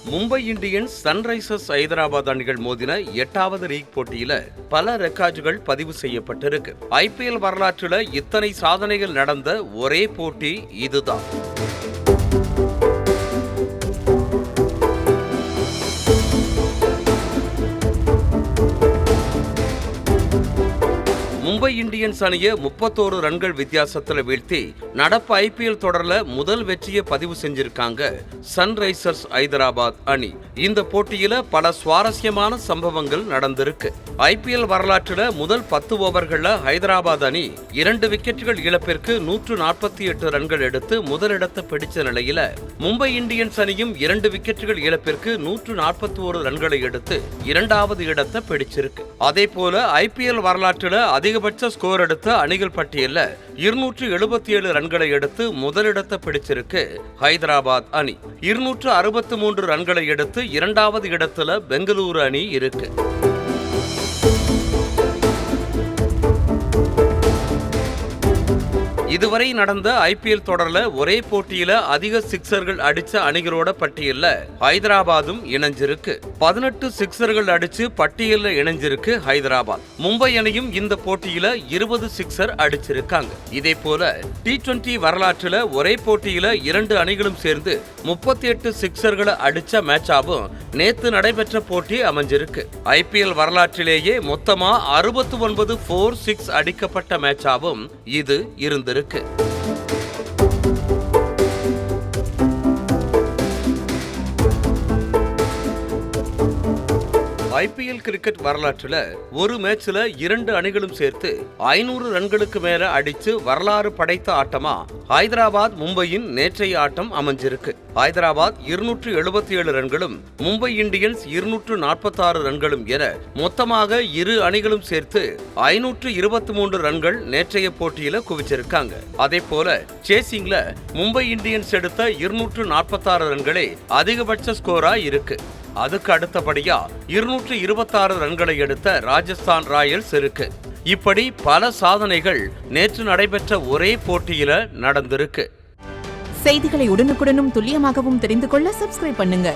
Mumbai Indians, Sunrisers Hyderabad அணிகள் மோதின 8வது லீக் போட்டியில பல ரெக்கார்டுகள் பதிவு செய்யப்பட்டிருக்கு. IPL வரலாற்றில் இத்தனை சாதனைகள் நடந்த ஒரே போட்டி இதுதான். மும்பை இந்தியன்ஸ் அணியை 31 ரன்கள் வித்தியாசத்தில் வீழ்த்தி நடப்பு IPL தொடர்ல முதல் வெற்றியை பதிவு செஞ்சிருக்காங்க சன்ரைசர்ஸ் ஹைதராபாத் அணி. இந்த போட்டியில பல சுவாரஸ்யமான சம்பவங்கள் நடந்திருக்கு. IPL வரலாற்றில் முதல் 10 ஓவர்கள்ல ஹைதராபாத் அணி 2 விக்கெட்டுகள் இழப்பிற்கு 148 ரன்கள் எடுத்து முதலிடத்தை பிடிச்ச நிலையில மும்பை இந்தியன்ஸ் அணியும் 2 விக்கெட்டுகள் இழப்பிற்கு 141 ரன்களை எடுத்து 2வது இடத்தை பிடிச்சிருக்கு. அதே போல IPL வரலாற்றில் அதிகபட்ச ஸ்கோர் எடுத்த அணிகள் பட்டியல்ல 277 ரன்களை எடுத்து முதலிடத்தை பிடிச்சிருக்கு ஹைதராபாத் அணி. 263 ரன்களை எடுத்து 2வது இடத்துல பெங்களூரு அணி இருக்கு. இதுவரை நடந்த IPL தொடர்ல ஒரே போட்டியில அதிக சிக்சர்கள் அடிச்ச அணிகளோட பட்டியல்ல ஹைதராபாத்தும் இணைஞ்சிருக்கு. 18 சிக்சர்கள் அடிச்சு பட்டியல்ல இணைஞ்சிருக்கு ஹைதராபாத். மும்பை அணியும் இந்த போட்டியில 20 சிக்சர் அடிச்சிருக்காங்க. இதே போல T20 வரலாற்றுல ஒரே போட்டியில 2 அணிகளும் சேர்ந்து 38 சிக்சர்களை அடிச்ச மேட்சாவும் நேத்து நடைபெற்ற போட்டி அமைஞ்சிருக்கு. IPL வரலாற்றிலேயே மொத்தமா 69 4-6 அடிக்கப்பட்ட மேட்சாவும் இது இருந்திருக்கு. IPL கிரிக்கெட் வரலாற்றுல ஒரு மேட்ச்ல 2 அணிகளும் சேர்த்து 500 ரன்களுக்கு மேல அடிச்சு வரலாறு படைத்த ஆட்டமா ஹைதராபாத் மும்பையின் நேற்றைய ஆட்டம் அமைஞ்சிருக்கு. ஹைதராபாத் 277 ரன்களும் மும்பை இந்தியன்ஸ் 246 ரன்களும் என மொத்தமாக இரு அணிகளும் சேர்த்து 523 ரன்கள் நேற்றைய போட்டியில குவிச்சிருக்காங்க. அதே போல சேசிங்ல மும்பை இந்தியன்ஸ் எடுத்த 246 ரன்களே அதிகபட்ச ஸ்கோரா இருக்கு. அதுக்கு அடுத்தபடியா 226 ரன்களை எடுத்த ராஜஸ்தான் ராயல்ஸ் இருக்கு. இப்படி பல சாதனைகள் நேற்று நடைபெற்ற ஒரே போட்டியில நடந்திருக்கு. செய்திகளை உடனுக்குடனும் துல்லியமாகவும் தெரிந்து கொள்ள சப்ஸ்கிரைப் பண்ணுங்க.